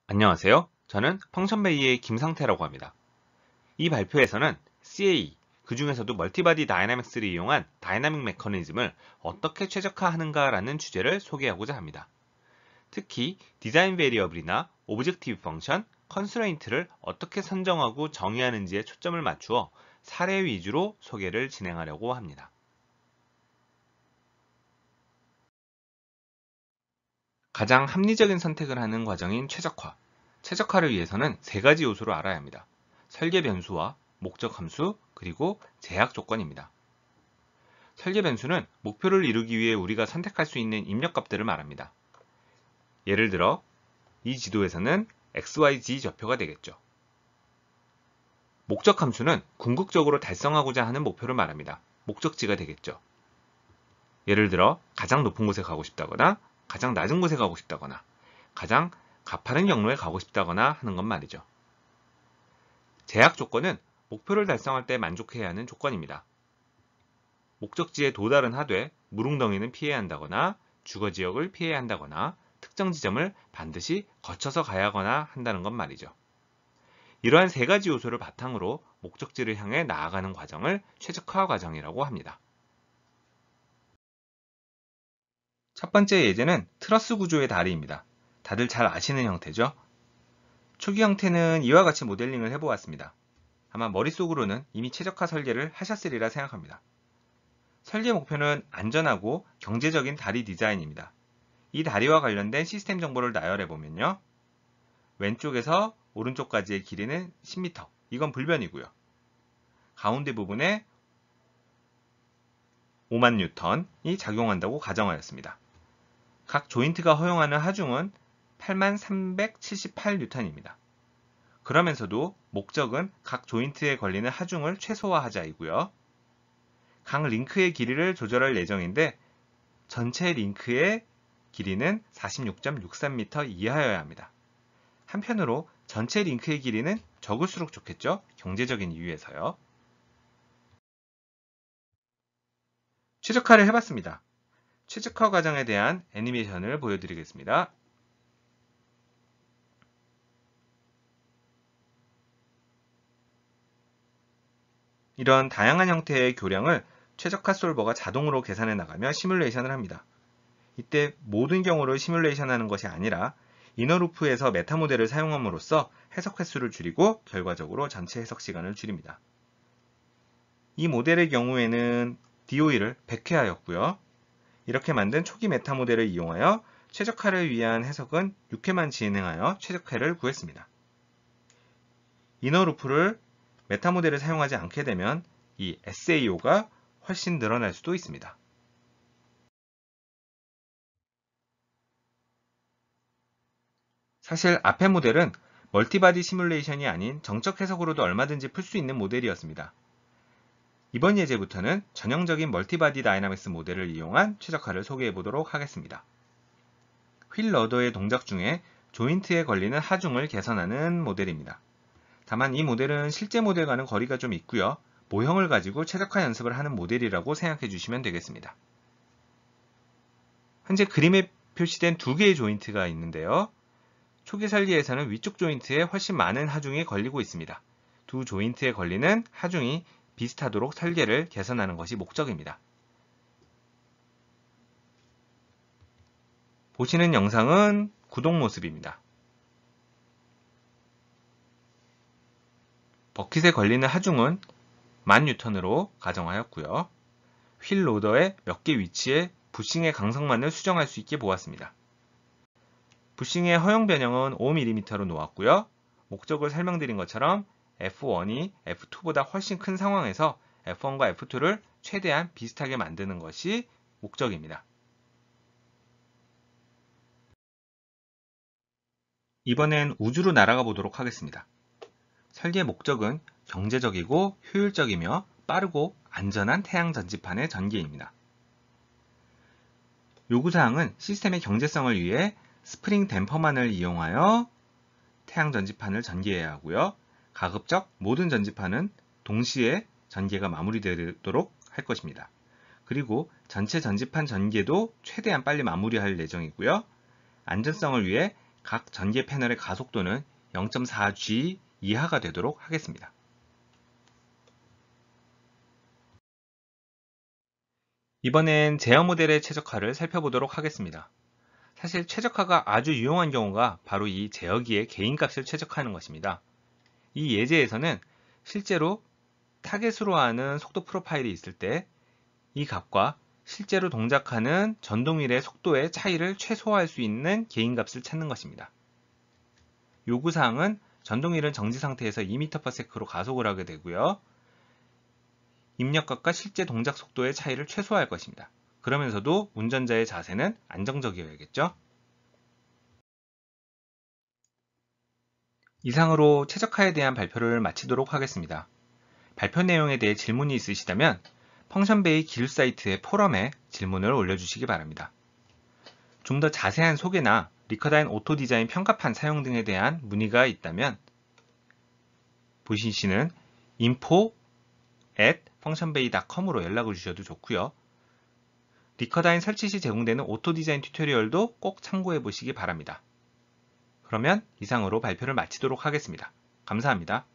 안녕하세요. 저는 펑션베이의 김상태라고 합니다. 이 발표에서는 CA, 그 중에서도 멀티바디 다이나믹스를 이용한 다이나믹 메커니즘을 어떻게 최적화하는가라는 주제를 소개하고자 합니다. 특히 디자인 베리어블이나 오브젝티브 펑션, 컨스트레인트를 어떻게 선정하고 정의하는지에 초점을 맞추어 사례 위주로 소개를 진행하려고 합니다. 가장 합리적인 선택을 하는 과정인 최적화. 최적화를 위해서는 세 가지 요소를 알아야 합니다. 설계 변수와 목적 함수, 그리고 제약 조건입니다. 설계 변수는 목표를 이루기 위해 우리가 선택할 수 있는 입력값들을 말합니다. 예를 들어 이 지도에서는 XYZ 좌표가 되겠죠. 목적 함수는 궁극적으로 달성하고자 하는 목표를 말합니다. 목적지가 되겠죠. 예를 들어 가장 높은 곳에 가고 싶다거나 가장 낮은 곳에 가고 싶다거나 가장 가파른 경로에 가고 싶다거나 하는 것 말이죠. 제약 조건은 목표를 달성할 때 만족해야 하는 조건입니다. 목적지에 도달은 하되 물웅덩이는 피해야 한다거나 주거지역을 피해야 한다거나 특정 지점을 반드시 거쳐서 가야 하거나 한다는 것 말이죠. 이러한 세 가지 요소를 바탕으로 목적지를 향해 나아가는 과정을 최적화 과정이라고 합니다. 첫 번째 예제는 트러스 구조의 다리입니다. 다들 잘 아시는 형태죠? 초기 형태는 이와 같이 모델링을 해보았습니다. 아마 머릿속으로는 이미 최적화 설계를 하셨으리라 생각합니다. 설계 목표는 안전하고 경제적인 다리 디자인입니다. 이 다리와 관련된 시스템 정보를 나열해보면요. 왼쪽에서 오른쪽까지의 길이는 10m. 이건 불변이고요. 가운데 부분에 5만 뉴턴이 작용한다고 가정하였습니다. 각 조인트가 허용하는 하중은 8만 378 뉴턴입니다. 그러면서도 목적은 각 조인트에 걸리는 하중을 최소화하자이고요. 각 링크의 길이를 조절할 예정인데 전체 링크의 길이는 46.63m 이하여야 합니다. 한편으로 전체 링크의 길이는 적을수록 좋겠죠? 경제적인 이유에서요. 최적화를 해봤습니다. 최적화 과정에 대한 애니메이션을 보여드리겠습니다. 이런 다양한 형태의 교량을 최적화 솔버가 자동으로 계산해 나가며 시뮬레이션을 합니다. 이때 모든 경우를 시뮬레이션하는 것이 아니라 이너루프에서 메타 모델을 사용함으로써 해석 횟수를 줄이고 결과적으로 전체 해석 시간을 줄입니다. 이 모델의 경우에는 DOE를 100회 하였고요. 이렇게 만든 초기 메타 모델을 이용하여 최적화를 위한 해석은 6회만 진행하여 최적화를 구했습니다. 이너루프를 메타 모델을 사용하지 않게 되면 이 SAO가 훨씬 늘어날 수도 있습니다. 사실 앞의 모델은 멀티바디 시뮬레이션이 아닌 정적 해석으로도 얼마든지 풀 수 있는 모델이었습니다. 이번 예제부터는 전형적인 멀티바디 다이나믹스 모델을 이용한 최적화를 소개해 보도록 하겠습니다. 휠 러더의 동작 중에 조인트에 걸리는 하중을 개선하는 모델입니다. 다만 이 모델은 실제 모델과는 거리가 좀 있고요. 모형을 가지고 최적화 연습을 하는 모델이라고 생각해 주시면 되겠습니다. 현재 그림에 표시된 두 개의 조인트가 있는데요. 초기 설계에서는 위쪽 조인트에 훨씬 많은 하중이 걸리고 있습니다. 두 조인트에 걸리는 하중이 비슷하도록 설계를 개선하는 것이 목적입니다. 보시는 영상은 구동 모습입니다. 버킷에 걸리는 하중은 10,000뉴턴으로 가정하였고요. 휠 로더의 몇 개 위치에 부싱의 강성만을 수정할 수 있게 보았습니다. 부싱의 허용 변형은 5mm로 놓았고요. 목적을 설명드린 것처럼 F1이 F2보다 훨씬 큰 상황에서 F1과 F2를 최대한 비슷하게 만드는 것이 목적입니다. 이번엔 우주로 날아가 보도록 하겠습니다. 설계 목적은 경제적이고 효율적이며 빠르고 안전한 태양 전지판의 전개입니다. 요구사항은 시스템의 경제성을 위해 스프링 댐퍼만을 이용하여 태양 전지판을 전개해야 하고요. 가급적 모든 전지판은 동시에 전개가 마무리되도록 할 것입니다. 그리고 전체 전지판 전개도 최대한 빨리 마무리할 예정이고요. 안전성을 위해 각 전개 패널의 가속도는 0.4G 이하가 되도록 하겠습니다. 이번엔 제어 모델의 최적화를 살펴보도록 하겠습니다. 사실 최적화가 아주 유용한 경우가 바로 이 제어기의 개인값을 최적화하는 것입니다. 이 예제에서는 실제로 타겟으로 하는 속도 프로파일이 있을 때 이 값과 실제로 동작하는 전동휠의 속도의 차이를 최소화할 수 있는 개인값을 찾는 것입니다. 요구사항은 전동휠은 정지 상태에서 2m/s로 가속을 하게 되고요. 입력값과 실제 동작 속도의 차이를 최소화할 것입니다. 그러면서도 운전자의 자세는 안정적이어야겠죠? 이상으로 최적화에 대한 발표를 마치도록 하겠습니다. 발표 내용에 대해 질문이 있으시다면 펑션베이 기술 사이트의 포럼에 질문을 올려주시기 바랍니다. 좀 더 자세한 소개나 리커다인 오토 디자인 평가판 사용 등에 대한 문의가 있다면 보시는 info@functionbay.com으로 연락을 주셔도 좋고요. 리커다인 설치 시 제공되는 오토 디자인 튜토리얼도 꼭 참고해 보시기 바랍니다. 그러면 이상으로 발표를 마치도록 하겠습니다. 감사합니다.